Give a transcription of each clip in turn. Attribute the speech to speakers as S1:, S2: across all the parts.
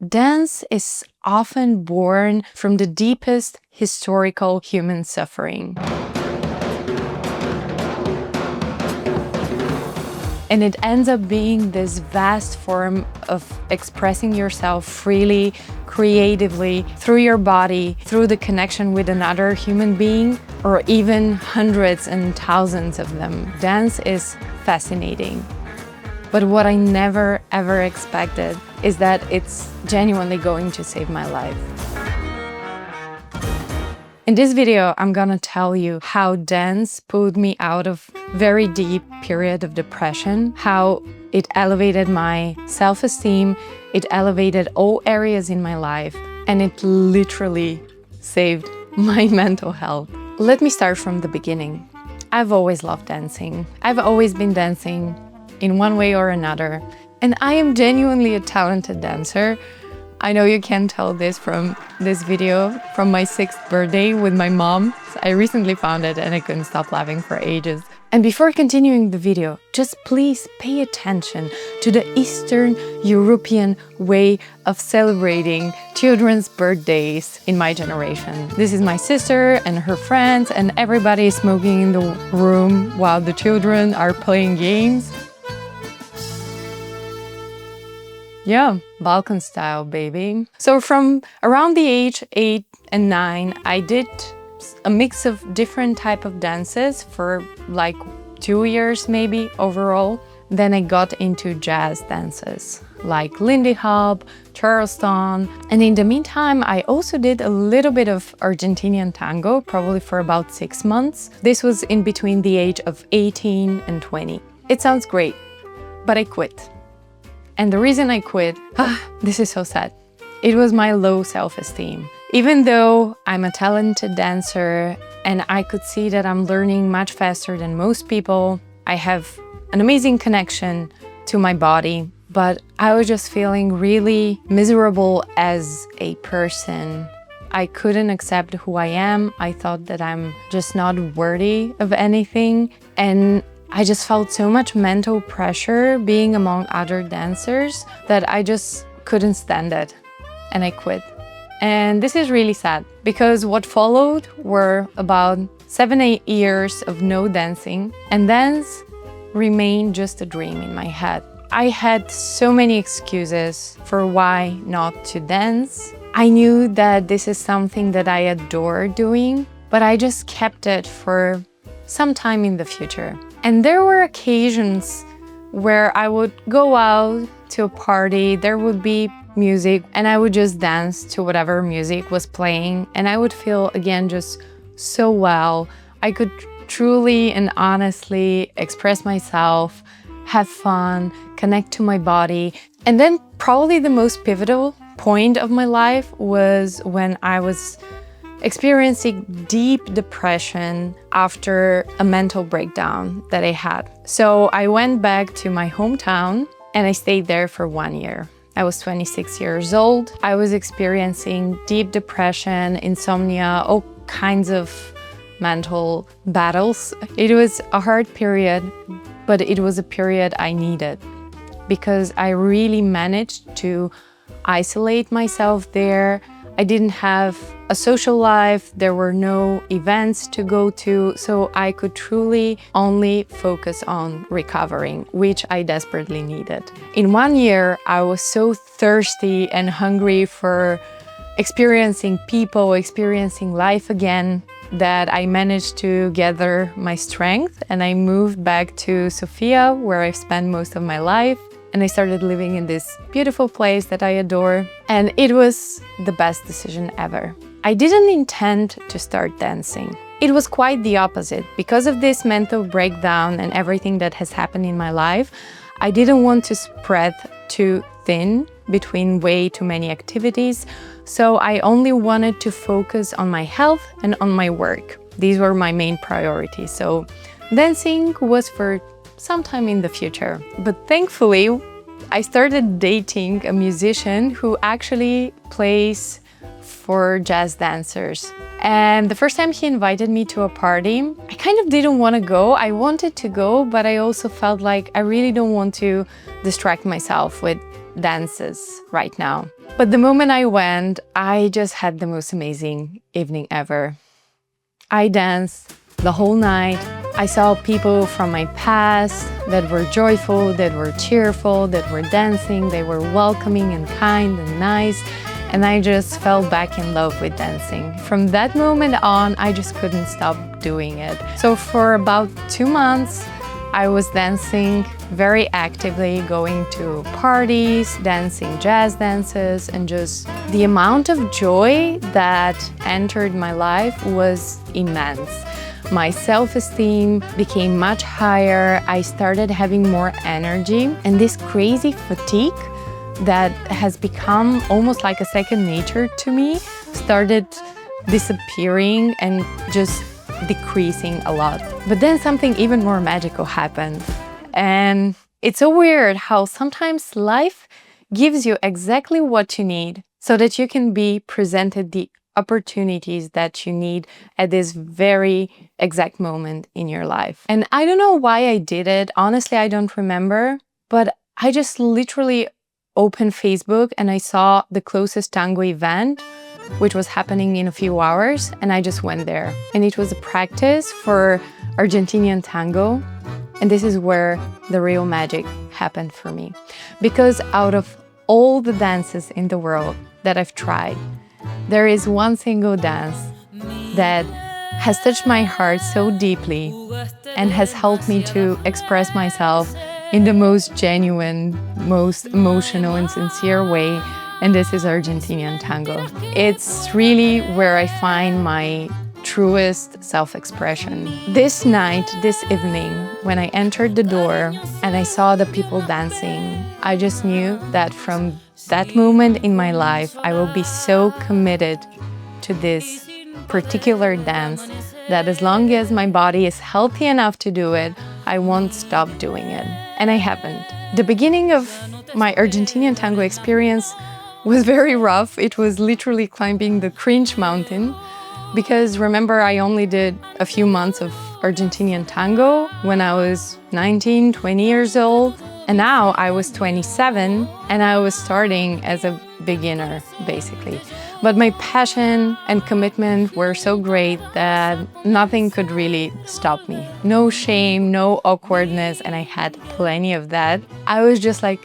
S1: Dance is often born from the deepest historical human suffering. And it ends up being this vast form of expressing yourself freely, creatively, through your body, through the connection with another human being, or even hundreds and thousands of them. Dance is fascinating. But what I never ever expected is that it's genuinely going to save my life. In this video, I'm gonna tell you how dance pulled me out of very deep period of depression, how it elevated my self-esteem, it elevated all areas in my life, and it literally saved my mental health. Let me start from the beginning. I've always loved dancing. I've always been dancing in one way or another, and I am genuinely a talented dancer. I know you can't tell this from this video from my 6th birthday with my mom. I recently found it and I couldn't stop laughing for ages. And before continuing the video, just please pay attention to the Eastern European way of celebrating children's birthdays in my generation. This is my sister and her friends, and everybody is smoking in the room while the children are playing games. Yeah, Balkan style, baby. So from around the age 8 and 9, I did a mix of different type of dances for like 2 years maybe overall. Then I got into jazz dances like Lindy Hop, Charleston. And in the meantime, I also did a little bit of Argentinian tango, probably for about 6 months. This was in between the age of 18 and 20. It sounds great, but I quit. And the reason I quit, this is so sad. It was my low self-esteem. Even though I'm a talented dancer and I could see that I'm learning much faster than most people, I have an amazing connection to my body, but I was just feeling really miserable as a person. I couldn't accept who I am. I thought that I'm just not worthy of anything. And I just felt so much mental pressure being among other dancers that I just couldn't stand it, and I quit. And this is really sad because what followed were about 7-8 years of no dancing, and dance remained just a dream in my head. I had so many excuses for why not to dance. I knew that this is something that I adore doing, but I just kept it for some time in the future. And there were occasions where I would go out to a party, there would be music, and I would just dance to whatever music was playing, and I would feel, again, just so well. I could truly and honestly express myself, have fun, connect to my body. And then probably the most pivotal point of my life was when I was experiencing deep depression after a mental breakdown that I had. So I went back to my hometown and I stayed there for 1 year. I was 26 years old. I was experiencing deep depression, insomnia, all kinds of mental battles. It was a hard period, but it was a period I needed because I really managed to isolate myself there. I didn't have a social life, there were no events to go to, so I could truly only focus on recovering, which I desperately needed. In 1 year, I was so thirsty and hungry for experiencing people, experiencing life again, that I managed to gather my strength and I moved back to Sofia, where I've spent most of my life. And I started living in this beautiful place that I adore. And it was the best decision ever. I didn't intend to start dancing. It was quite the opposite. Because of this mental breakdown and everything that has happened in my life, I didn't want to spread too thin between way too many activities. So I only wanted to focus on my health and on my work. These were my main priorities. So dancing was for sometime in the future. But thankfully, I started dating a musician who actually plays for jazz dancers. And the first time he invited me to a party, I kind of didn't want to go. I wanted to go, but I also felt like I really don't want to distract myself with dances right now. But the moment I went, I just had the most amazing evening ever. I danced the whole night. I saw people from my past that were joyful, that were cheerful, that were dancing. They were welcoming and kind and nice. And I just fell back in love with dancing. From that moment on, I just couldn't stop doing it. So for about 2 months, I was dancing very actively, going to parties, dancing jazz dances, and just the amount of joy that entered my life was immense. My self-esteem became much higher. I started having more energy, and this crazy fatigue that has become almost like a second nature to me started disappearing and just decreasing a lot. But then something even more magical happened. And it's so weird how sometimes life gives you exactly what you need so that you can be presented the opportunities that you need at this very exact moment in your life. And I don't know why I did it. Honestly, I don't remember, but I just literally opened Facebook and I saw the closest tango event, which was happening in a few hours, and I just went there. And it was a practice for Argentinian tango, and this is where the real magic happened for me. Because out of all the dances in the world that I've tried, there is one single dance that has touched my heart so deeply and has helped me to express myself in the most genuine, most emotional and sincere way, and this is Argentinian tango. It's really where I find my truest self-expression. This night, this evening, when I entered the door and I saw the people dancing, I just knew that from that moment in my life, I will be so committed to this particular dance that as long as my body is healthy enough to do it, I won't stop doing it. And I haven't. The beginning of my Argentinian tango experience was very rough. It was literally climbing the cringe mountain because remember, I only did a few months of Argentinian tango when I was 19, 20 years old. And now I was 27 and I was starting as a beginner, basically. But my passion and commitment were so great that nothing could really stop me. No shame, no awkwardness, and I had plenty of that. I was just like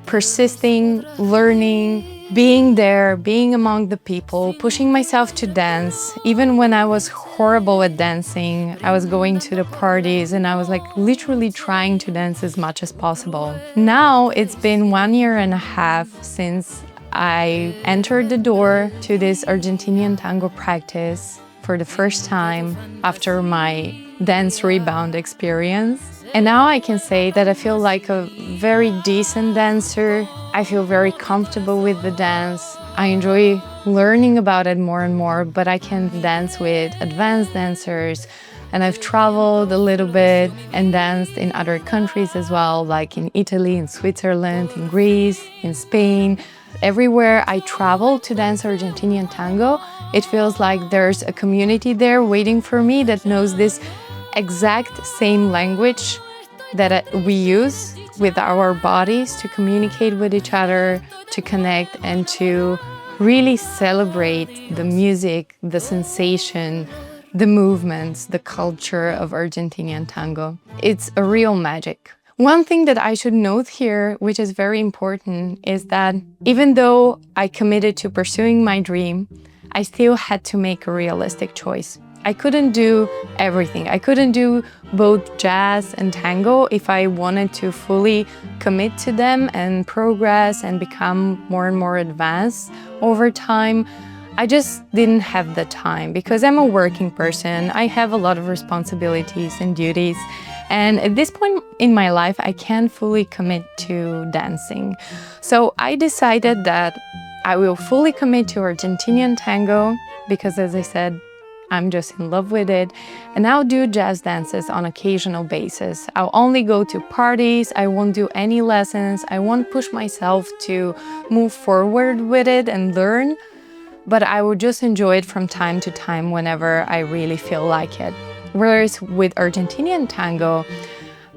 S1: persisting, learning, being there, being among the people, pushing myself to dance. Even when I was horrible at dancing, I was going to the parties and I was like literally trying to dance as much as possible. Now it's been 1.5 years since I entered the door to this Argentinian tango practice for the first time after my dance rebound experience. And now I can say that I feel like a very decent dancer. I feel very comfortable with the dance. I enjoy learning about it more and more, but I can dance with advanced dancers. And I've traveled a little bit and danced in other countries as well, like in Italy, in Switzerland, in Greece, in Spain. Everywhere I travel to dance Argentinian tango, it feels like there's a community there waiting for me that knows this exact same language that we use with our bodies to communicate with each other, to connect, and to really celebrate the music, the sensation, the movements, the culture of Argentinian tango. It's a real magic. One thing that I should note here, which is very important, is that even though I committed to pursuing my dream, I still had to make a realistic choice. I couldn't do everything. I couldn't do both jazz and tango if I wanted to fully commit to them and progress and become more and more advanced over time. I just didn't have the time because I'm a working person. I have a lot of responsibilities and duties. And at this point in my life, I can't fully commit to dancing. So I decided that I will fully commit to Argentinian tango because, as I said, I'm just in love with it. And I'll do jazz dances on occasional basis. I'll only go to parties. I won't do any lessons. I won't push myself to move forward with it and learn. But I will just enjoy it from time to time whenever I really feel like it. Whereas with Argentinian tango,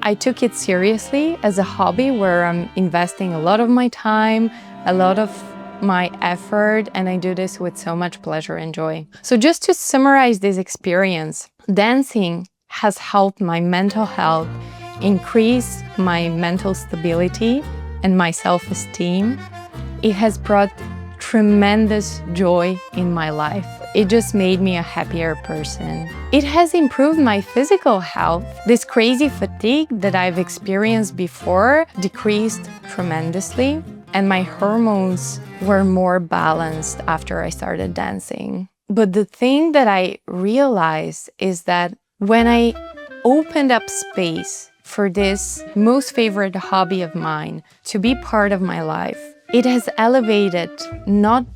S1: I took it seriously as a hobby where I'm investing a lot of my time, a lot of my effort, and I do this with so much pleasure and joy. So just to summarize this experience, dancing has helped my mental health, increase my mental stability and my self-esteem. It has brought tremendous joy in my life. It just made me a happier person. It has improved my physical health. This crazy fatigue that I've experienced before decreased tremendously, and my hormones were more balanced after I started dancing. But the thing that I realized is that when I opened up space for this most favorite hobby of mine to be part of my life, it has elevated not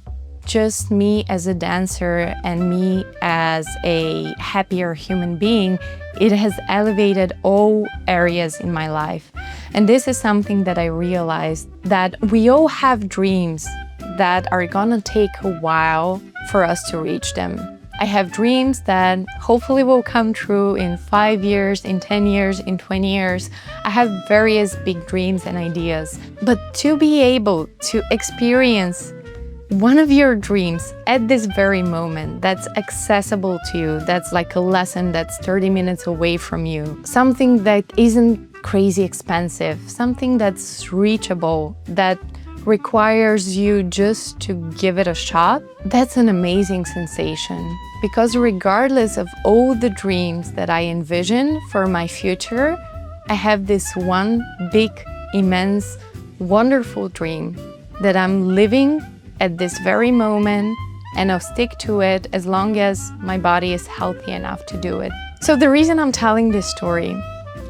S1: just me as a dancer and me as a happier human being, it has elevated all areas in my life. And this is something that I realized, that we all have dreams that are gonna take a while for us to reach them. I have dreams that hopefully will come true in 5 years, in 10 years, in 20 years. I have various big dreams and ideas. But to be able to experience one of your dreams at this very moment that's accessible to you, that's like a lesson that's 30 minutes away from you, something that isn't crazy expensive, something that's reachable, that requires you just to give it a shot, that's an amazing sensation. Because regardless of all the dreams that I envision for my future, I have this one big, immense, wonderful dream that I'm living at this very moment, and I'll stick to it as long as my body is healthy enough to do it. So the reason I'm telling this story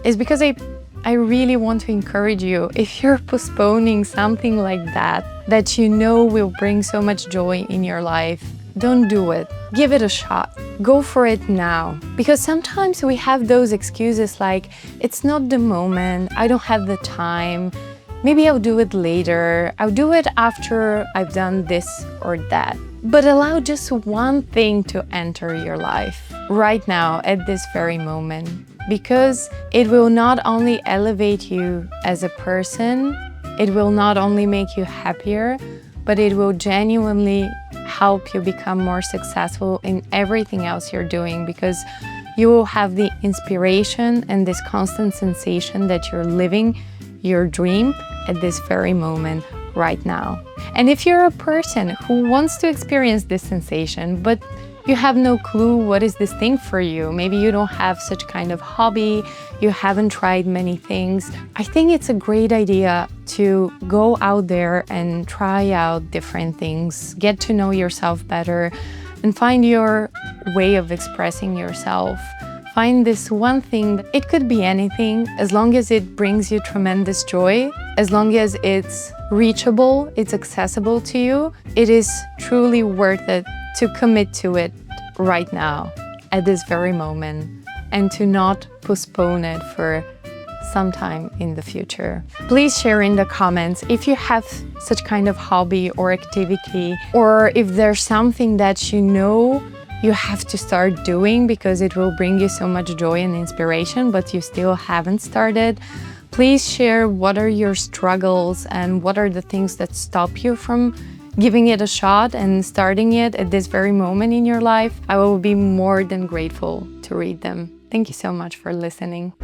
S1: is because I really want to encourage you, if you're postponing something like that, that you know will bring so much joy in your life, don't do it. Give it a shot. Go for it now. Because sometimes we have those excuses like, it's not the moment, I don't have the time, maybe I'll do it later, I'll do it after I've done this or that. But allow just one thing to enter your life right now at this very moment, because it will not only elevate you as a person, it will not only make you happier, but it will genuinely help you become more successful in everything else you're doing, because you will have the inspiration and this constant sensation that you're living your dream at this very moment right now. And if you're a person who wants to experience this sensation, but you have no clue what is this thing for you, maybe you don't have such kind of hobby, you haven't tried many things, I think it's a great idea to go out there and try out different things, get to know yourself better, and find your way of expressing yourself. Find this one thing. It could be anything, as long as it brings you tremendous joy, as long as it's reachable, it's accessible to you. It is truly worth it to commit to it right now, at this very moment, and to not postpone it for some time in the future. Please share in the comments if you have such kind of hobby or activity, or if there's something that you know you have to start doing because it will bring you so much joy and inspiration, but you still haven't started. Please share what are your struggles and what are the things that stop you from giving it a shot and starting it at this very moment in your life. I will be more than grateful to read them. Thank you so much for listening.